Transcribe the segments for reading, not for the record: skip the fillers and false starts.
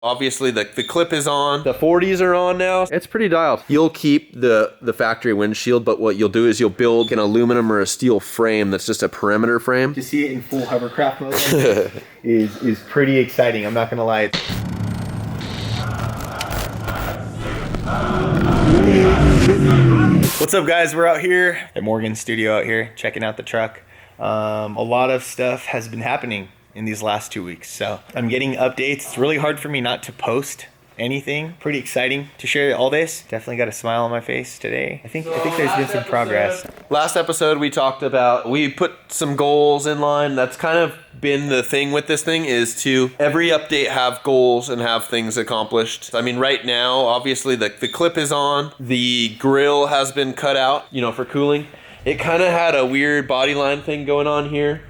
Obviously the clip is on. The 40's are on now. It's pretty dialed. You'll keep the factory windshield, but what you'll do is you'll build an aluminum or a steel frame that's just a perimeter frame. To see it in full hovercraft mode is pretty exciting. I'm not gonna lie. What's up, guys? We're out here at Morgan's studio out here checking out the truck. A lot of stuff has been happening in these last 2 weeks, so I'm getting updates. It's really hard for me not to post anything. Pretty exciting to share all this. Definitely got a smile on my face today. I think there's been some progress. Last episode we talked about, we put some goals in line. That's kind of been the thing with this thing, is to every update have goals and have things accomplished. I mean, right now obviously the clip is on, the grill has been cut out, you know, for cooling. It kind of had a weird body line thing going on here.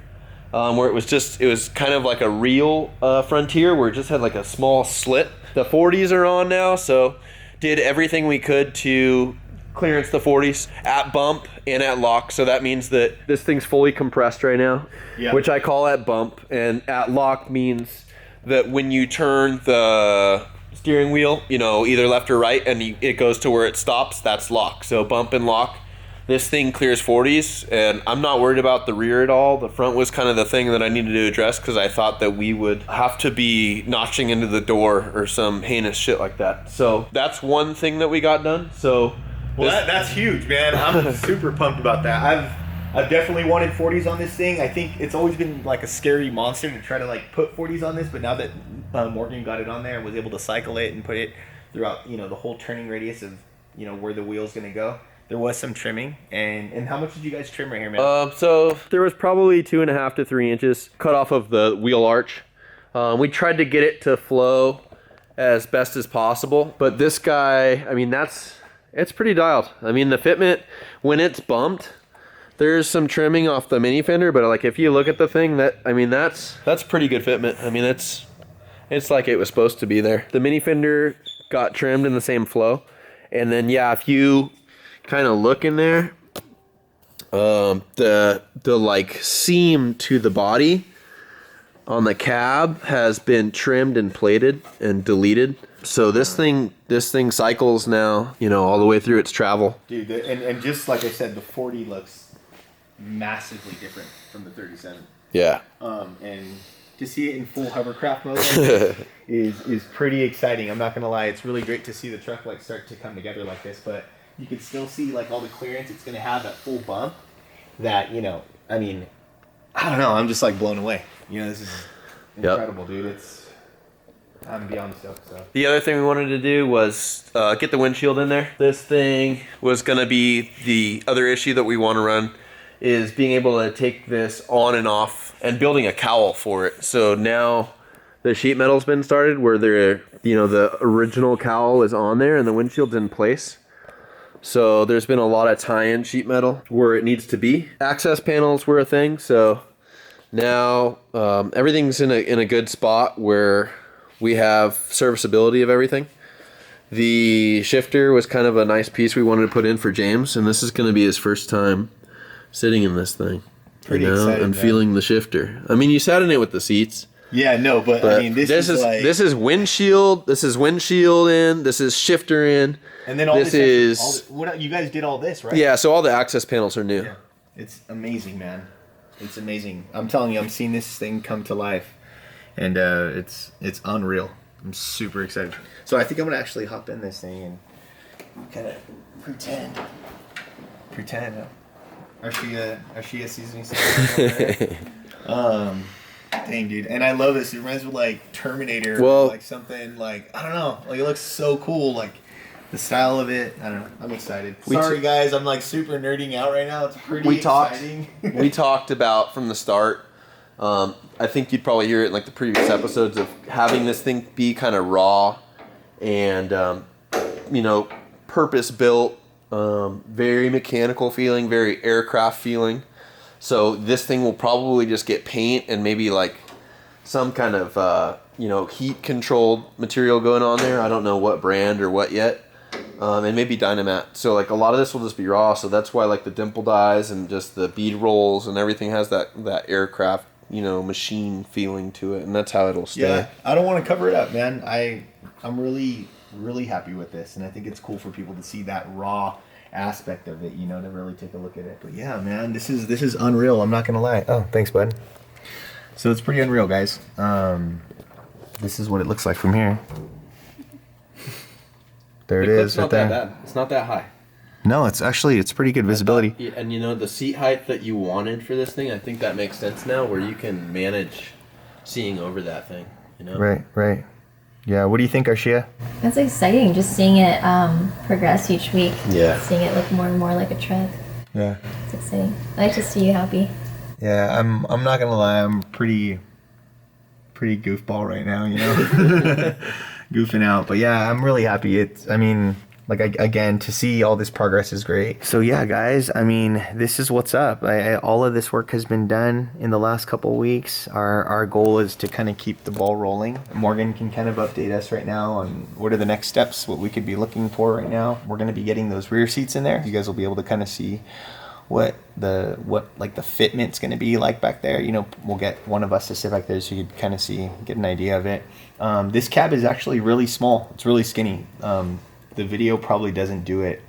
Where it was kind of like a real Frontier, where it just had like a small slit. The 40's are on now, so did everything we could to clearance the 40's at bump and at lock. So that means that this thing's fully compressed right now, which I call at bump, and at lock means that when you turn the steering wheel, you know, either left or right, and it goes to where it stops, that's lock. So bump and lock. This thing clears 40's, and I'm not worried about the rear at all. The front was kind of the thing that I needed to address, because I thought that we would have to be notching into the door or some heinous shit like that. So that's one thing that we got done. So that's huge, man. I'm super pumped about that. I've definitely wanted 40's on this thing. I think it's always been like a scary monster to try to like put 40's on this, but now that Morgan got it on there and was able to cycle it and put it throughout, you know, the whole turning radius of, you know, where the wheel's gonna go. There was some trimming, and how much did you guys trim right here, man? So there was probably 2.5 to 3 inches cut off of the wheel arch. We tried to get it to flow as best as possible, but this guy, I mean, it's pretty dialed. I mean, the fitment, when it's bumped, there's some trimming off the mini fender, but like if you look at the thing, that's pretty good fitment. I mean, it's like it was supposed to be there. The mini fender got trimmed in the same flow, and then yeah, if you kind of look in there, the like seam to the body on the cab has been trimmed and plated and deleted. So this thing cycles now, you know, all the way through its travel. Dude, and just like I said, the 40 looks massively different from the 37. Yeah. And to see it in full hovercraft mode is pretty exciting. I'm not gonna lie, it's really great to see the truck like start to come together like this, but you can still see like all the clearance it's going to have at full bump. That, you know, I mean, I don't know. I'm just like blown away. You know, this is incredible, dude. I'm beyond stoked. So the other thing we wanted to do was get the windshield in there. This thing was going to be the other issue that we want to run, is being able to take this on and off and building a cowl for it. So now the sheet metal's been started where the original cowl is on there and the windshield's in place. So there's been a lot of tie-in sheet metal where it needs to be. Access panels were a thing, so now everything's in a good spot where we have serviceability of everything. The shifter was kind of a nice piece we wanted to put in for James, and this is going to be his first time sitting in this thing. Pretty excited, and man. Feeling the shifter. I mean, you sat in it with the seats. Yeah, no, but I mean, this is windshield. This is windshield in. This is shifter in. And then you guys did all this, right? Yeah, so all the access panels are new. Yeah. It's amazing, man. It's amazing. I'm telling you, I'm seeing this thing come to life, and it's unreal. I'm super excited. So I think I'm gonna actually hop in this thing and kind of pretend. Are she a seasoning salad? Dang, dude. And I love this. It reminds me of like Terminator, like something like, I don't know, like it looks so cool, like the style of it. I don't know. I'm excited. Sorry guys, I'm like super nerding out right now. It's pretty exciting. We talked about from the start, I think you'd probably hear it in like the previous episodes, of having this thing be kind of raw and you know, purpose built, very mechanical feeling, very aircraft feeling. So this thing will probably just get paint and maybe like some kind of you know, heat controlled material going on there. I don't know what brand or what yet. And maybe Dynamat. So like a lot of this will just be raw. So that's why like the dimple dyes and just the bead rolls and everything has that aircraft machine feeling to it, and that's how it'll stay. Yeah, I don't want to cover it up, man. I'm really, really happy with this, and I think it's cool for people to see that raw aspect of it, to really take a look at it. But yeah, man, this is unreal. I'm not gonna lie. Oh, thanks, bud. So it's pretty unreal, guys. This is what it looks like from here. There it is, right there. Not that bad. It's not that high. No, it's pretty good visibility. And the seat height that you wanted for this thing, I think that makes sense now, where you can manage seeing over that thing. Right. Yeah. What do you think, Arshia? That's exciting, just seeing it progress each week. Yeah. Seeing it look more and more like a truck. Yeah. It's exciting. I like to see you happy. Yeah, I'm not gonna lie, I'm pretty goofball right now, goofing out. But yeah, I'm really happy. Again, to see all this progress is great. So yeah, guys, this is what's up. All of this work has been done in the last couple of weeks. Our goal is to kind of keep the ball rolling. Morgan can kind of update us right now on what are the next steps, what we could be looking for right now. We're going to be getting those rear seats in there. You guys will be able to kind of see what the fitment's going to be like back there. We'll get one of us to sit back there so you can kind of get an idea of it. This cab is actually really small. It's really skinny. The video probably doesn't do it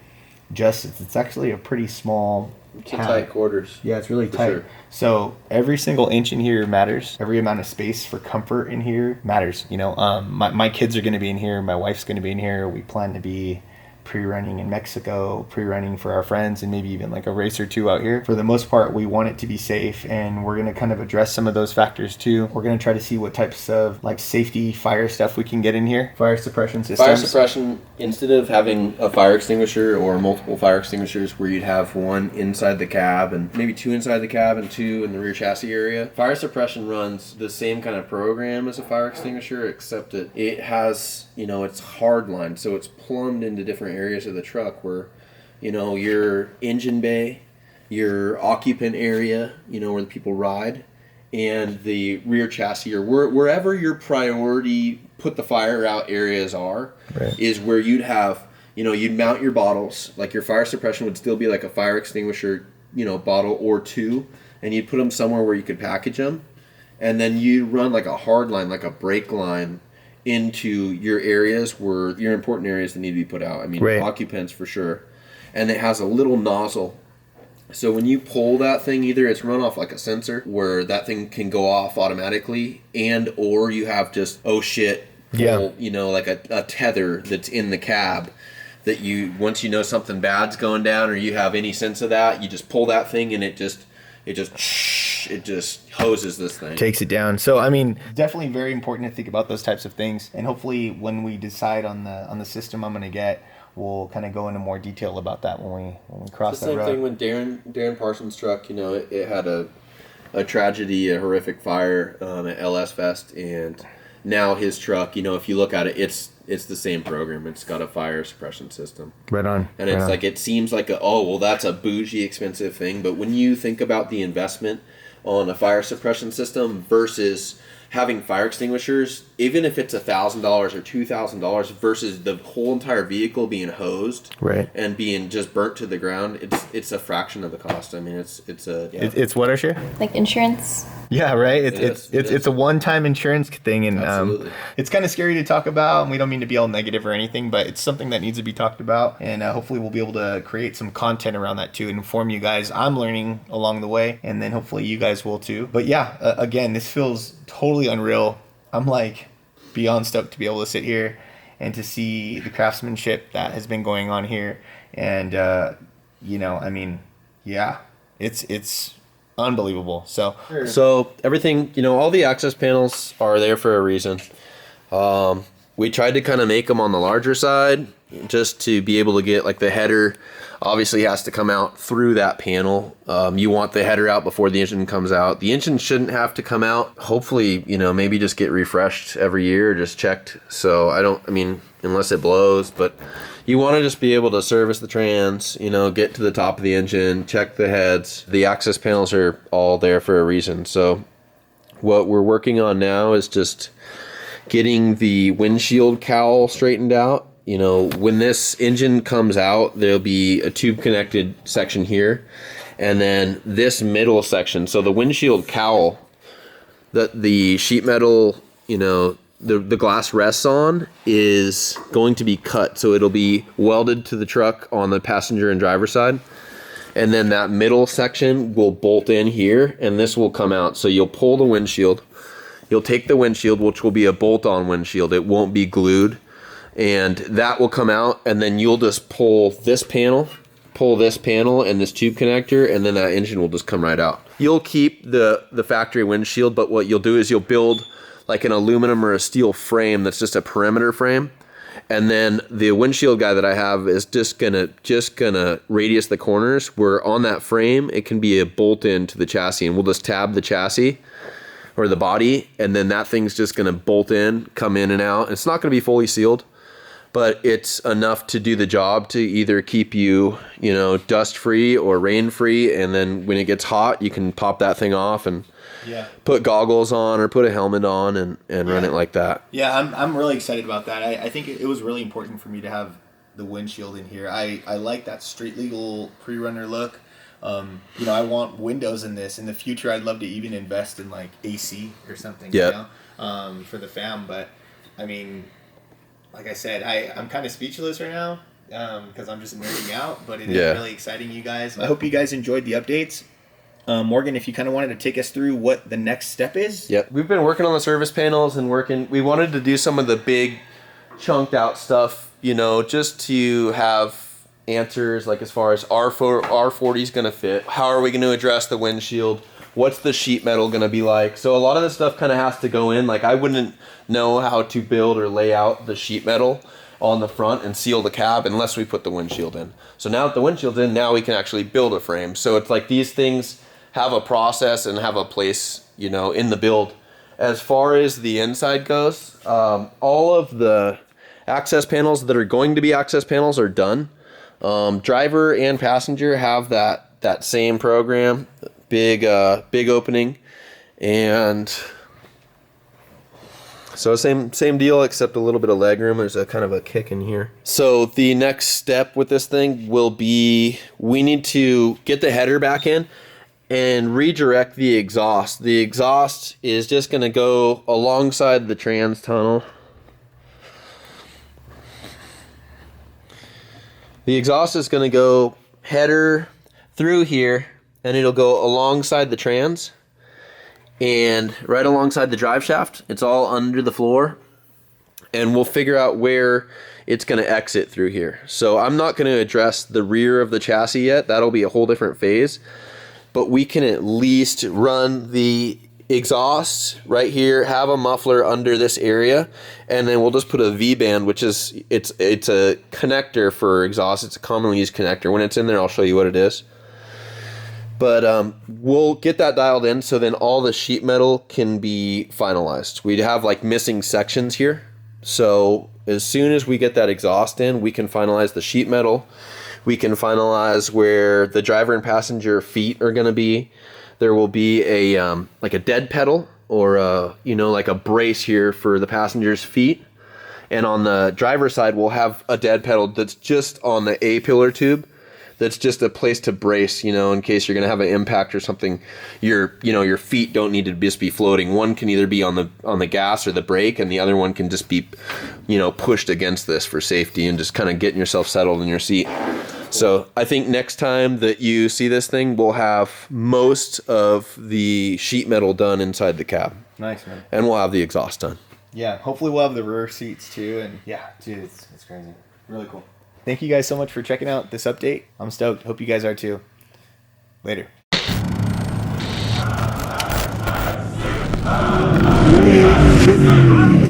justice. It's actually a pretty small cab. Tight quarters. Yeah, it's really For tight. sure. So every single inch in here matters. Every amount of space for comfort in here matters. My kids are going to be in here. My wife's going to be in here. We plan to be pre-running in Mexico, pre-running for our friends, and maybe even like a race or two out here. For the most part, we want it to be safe, and we're going to kind of address some of those factors too. We're going to try to see what types of like safety fire stuff we can get in here. Fire suppression systems. Fire suppression, instead of having a fire extinguisher or multiple fire extinguishers where you'd have one inside the cab and maybe two inside the cab and two in the rear chassis area, fire suppression runs the same kind of program as a fire extinguisher, except that it has, it's hard lined, so it's plumbed into different areas of the truck where, your engine bay, your occupant area, where the people ride, and the rear chassis, or wherever your priority put the fire out areas are, right, is where you'd have, you'd mount your bottles. Like your fire suppression would still be like a fire extinguisher, bottle or two, and you'd put them somewhere where you could package them, and then you run like a hard line, like a brake line, into your areas where your important areas that need to be put out. Right. Occupants for sure. And it has a little nozzle. So when you pull that thing, either it's run off like a sensor where that thing can go off automatically, and or you have just, pull, like a tether that's in the cab that you, once you know something bad's going down or you have any sense of that, you just pull that thing and it just hoses this thing. Takes it down. So definitely very important to think about those types of things. And hopefully when we decide on the system I'm going to get, we'll kind of go into more detail about that when we cross that road. The same thing when Darren Parsons' truck, it had a tragedy, a horrific fire at LS Fest, and now his truck, if you look at it, it's the same program. It's got a fire suppression system. Right on. And it's like, it seems like that's a bougie expensive thing. But when you think about the investment on a fire suppression system versus having fire extinguishers, even if it's $1,000 or $2,000 versus the whole entire vehicle being hosed, right, and being just burnt to the ground, it's a fraction of the cost. It's what, Arshia? Like insurance. Yeah, right. It's a one-time insurance thing, and it's kind of scary to talk about. And we don't mean to be all negative or anything, but it's something that needs to be talked about, and hopefully we'll be able to create some content around that too, and inform you guys. I'm learning along the way, and then hopefully you guys will too. But yeah, again, this feels totally unreal. I'm like beyond stoked to be able to sit here and to see the craftsmanship that has been going on here, and it's unbelievable. So everything, all the access panels are there for a reason. We tried to kind of make them on the larger side just to be able to get, like, the header obviously has to come out through that panel. You want the header out before the engine comes out. The engine shouldn't have to come out. Hopefully, maybe just get refreshed every year, just checked. So unless it blows, but you want to just be able to service the trans, get to the top of the engine, check the heads. The access panels are all there for a reason. So what we're working on now is just getting the windshield cowl straightened out. When this engine comes out, there'll be a tube connected section here, and then this middle section. So the windshield cowl that the sheet metal, you know, the glass rests on is going to be cut. So it'll be welded to the truck on the passenger and driver side. And then that middle section will bolt in here, and this will come out. So you'll pull the windshield. You'll take the windshield, which will be a bolt-on windshield. It won't be glued. And that will come out, and then you'll just pull this panel and this tube connector, and then that engine will just come right out. You'll keep the factory windshield, but what you'll do is you'll build like an aluminum or a steel frame that's just a perimeter frame. And then the windshield guy that I have is just gonna radius the corners, where on that frame it can be a bolt in to the chassis, and we'll just tab the chassis or the body, and then that thing's just gonna bolt in, come in and out. It's not gonna be fully sealed, but it's enough to do the job to either keep you, you know, dust free or rain free. And then when it gets hot, you can pop that thing off and put goggles on or put a helmet on and run it like that. Yeah, I'm really excited about that. I think it was really important for me to have the windshield in here. I like that street legal pre-runner look. You know, I want windows in this. In the future, I'd love to even invest in like AC or something, you know, for the fam. But I mean, like I said, I'm kind of speechless right now because I'm just nerding out, but it is really exciting, you guys. I hope you guys enjoyed the updates. Morgan, if you kind of wanted to take us through what the next step is. Yeah, we've been working on the service panels and we wanted to do some of the big chunked out stuff, you know, just to have answers like as far as our 40's going to fit. How are we going to address the windshield? What's the sheet metal going to be like? So a lot of this stuff kind of has to go in. Like I wouldn't know how to build or lay out the sheet metal on the front and seal the cab unless we put the windshield in. So now that the windshield's in, now we can actually build a frame. So it's like these things have a process and have a place, you know, in the build. As far as the inside goes, all of the access panels that are going to be access panels are done. Driver and passenger have that same program, big opening, and so same deal except a little bit of leg room. There's a kind of a kick in here. So the next step with this thing will be we need to get the header back in and redirect the exhaust. The exhaust is just going to go alongside the trans tunnel. The exhaust is going to go header through here, and it'll go alongside the trans and right alongside the drive shaft. It's all under the floor, and we'll figure out where it's going to exit through here. So I'm not going to address the rear of the chassis yet. That'll be a whole different phase. But we can at least run the exhaust right here, have a muffler under this area, and then we'll just put a V-band, which is it's a connector for exhaust. It's a commonly used connector. When it's in there, I'll show you what it is. But we'll get that dialed in so then all the sheet metal can be finalized. We'd have like missing sections here. So as soon as we get that exhaust in, we can finalize the sheet metal. We can finalize where the driver and passenger feet are going to be. There will be a like a dead pedal or like a brace here for the passenger's feet. And on the driver's side, we'll have a dead pedal that's just on the A-pillar tube. That's just a place to brace, in case you're going to have an impact or something. Your feet don't need to just be floating. One can either be on the gas or the brake, and the other one can just be, pushed against this for safety and just kind of getting yourself settled in your seat. So I think next time that you see this thing, we'll have most of the sheet metal done inside the cab. Nice, man. And we'll have the exhaust done. Yeah, hopefully we'll have the rear seats too. And yeah, dude, it's crazy. Really cool. Thank you guys so much for checking out this update. I'm stoked. Hope you guys are too. Later.